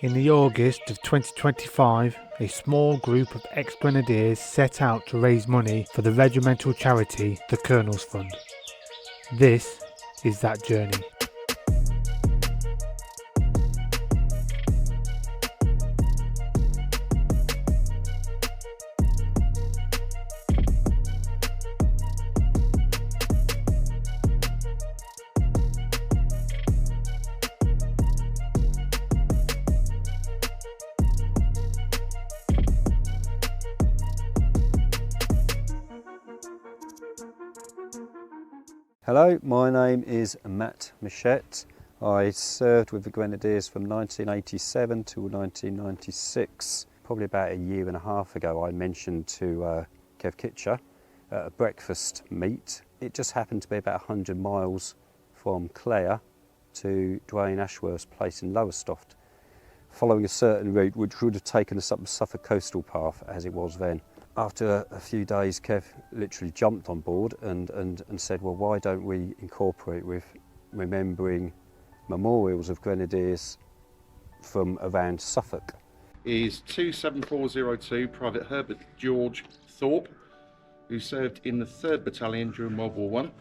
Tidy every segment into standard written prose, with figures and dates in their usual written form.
In the August of 2025, a small group of ex-Grenadiers set out to raise money for the regimental charity, the Colonel's Fund. This is that journey. Hello, my name is Matt Michette. I served with the Grenadiers from 1987 to 1996. Probably about a year and a half ago I mentioned to Kev Kitcher at a breakfast meet. It just happened to be about 100 miles from Clare to Dwayne Ashworth's place in Lowestoft, following a certain route which would have taken us up the Suffolk coastal path as it was then. After a few days, Kev literally jumped on board and said, well, why don't we incorporate with remembering memorials of Grenadiers from around Suffolk? Is 27402 Private Herbert George Thorpe, who served in the 3rd Battalion during World War I.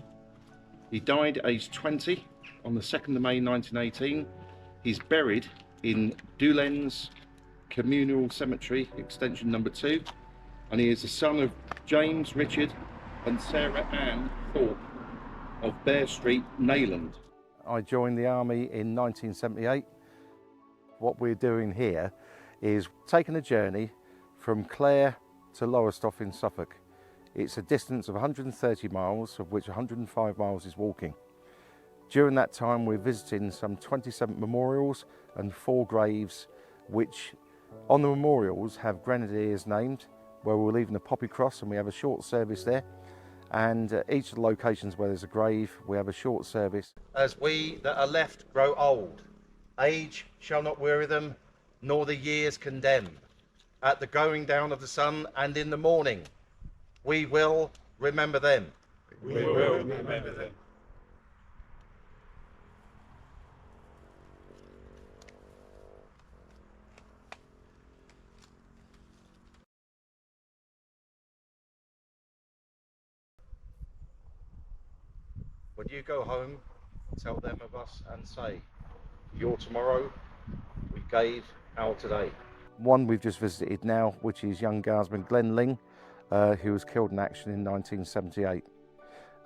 He died aged 20 on the 2nd of May 1918. He's buried in Doullens Communal Cemetery, extension number 2. And he is the son of James Richard and Sarah Ann Thorpe of Bear Street, Nayland. I joined the army in 1978. What we're doing here is taking a journey from Clare to Lowestoft in Suffolk. It's a distance of 130 miles, of which 105 miles is walking. During that time, we're visiting some 27 memorials and 4 graves, which on the memorials have Grenadiers named, where we're leaving a poppy cross, and we have a short service there. And each of the locations where there's a grave, we have a short service. As we that are left grow old, age shall not weary them, nor the years condemn. At the going down of the sun and in the morning, we will remember them. We will remember them. When you go home, tell them of us and say, your tomorrow, we gave our today. One we've just visited now, which is young Guardsman Glenn Ling, who was killed in action in 1978.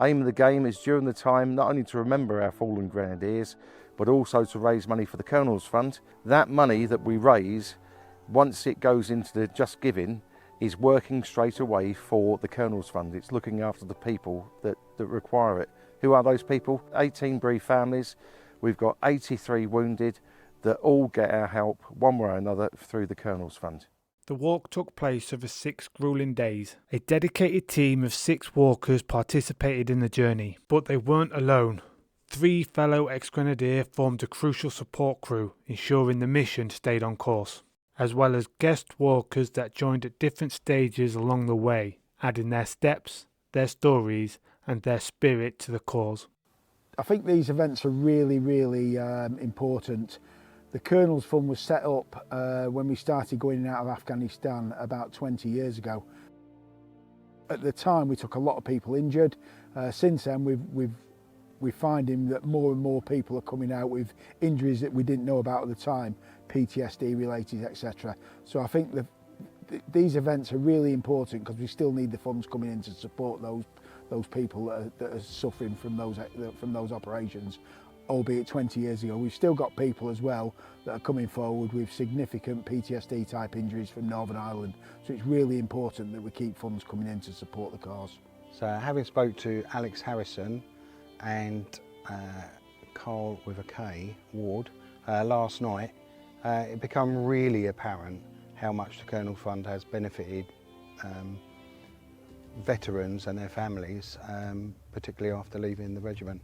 Aim of the game is during the time not only to remember our fallen Grenadiers, but also to raise money for the Colonel's Fund. That money that we raise, once it goes into the Just Giving, is working straight away for the Colonel's Fund. It's looking after the people that require it. Who are those people? 18 bereaved families. We've got 83 wounded that all get our help one way or another through the Colonel's Fund. The walk took place over 6 grueling days. A dedicated team of 6 walkers participated in the journey, but they weren't alone. 3 fellow ex-Grenadier formed a crucial support crew, ensuring the mission stayed on course, as well as guest walkers that joined at different stages along the way, adding their steps, their stories and their spirit to the cause. I think these events are really important. The Colonel's Fund was set up when we started going in and out of Afghanistan about 20 years ago. At the time we took a lot of people injured. Since then we're finding that more and more people are coming out with injuries that we didn't know about at the time, PTSD related, etc. So I think these events are really important because we still need the funds coming in to support those people that are suffering from those operations, albeit 20 years ago. We've still got people as well that are coming forward with significant PTSD type injuries from Northern Ireland. So it's really important that we keep funds coming in to support the cause. So having spoke to Alex Harrison and Carl with a K, Ward, last night, it became really apparent how much the Colonel Fund has benefited veterans and their families, particularly after leaving the regiment.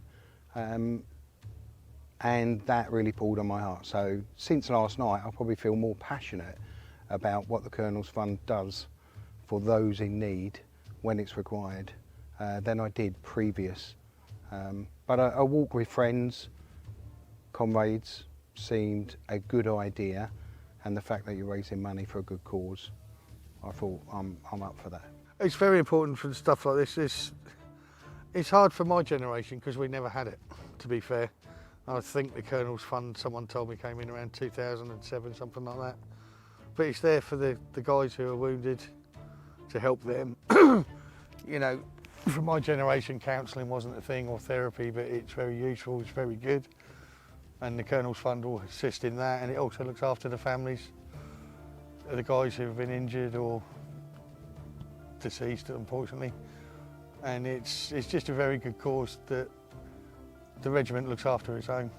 And that really pulled on my heart. So since last night, I probably feel more passionate about what the Colonel's Fund does for those in need when it's required than I did previous. But a walk with friends, comrades, seemed a good idea, and the fact that you're raising money for a good cause, I thought I'm up for that. It's very important for stuff like this. It's hard for my generation because we never had it, to be fair. I think the Colonel's Fund, someone told me, came in around 2007, something like that. But it's there for the guys who are wounded, to help them. You know, for my generation, counselling wasn't a thing, or therapy, but it's very useful, it's very good. And the Colonel's Fund will assist in that, and it also looks after the families of the guys who have been injured or deceased, unfortunately. And it's just a very good cause that the regiment looks after its own.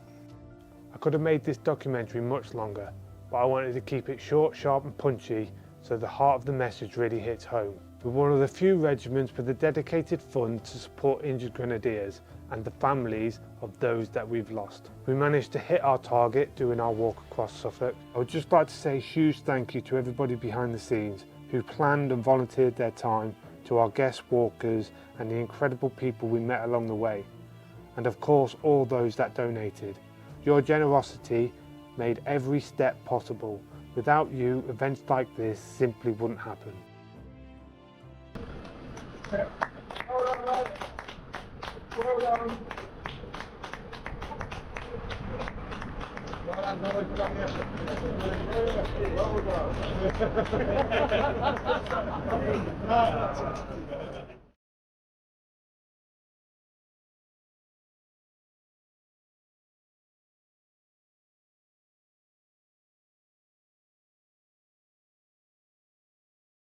I could have made this documentary much longer, but I wanted to keep it short, sharp and punchy so the heart of the message really hits home. We're one of the few regiments with a dedicated fund to support injured grenadiers and the families of those that we've lost. We managed to hit our target doing our walk across Suffolk. I would just like to say a huge thank you to everybody behind the scenes who planned and volunteered their time, to our guest walkers and the incredible people we met along the way, and of course all those that donated. Your generosity made every step possible. Without you, events like this simply wouldn't happen.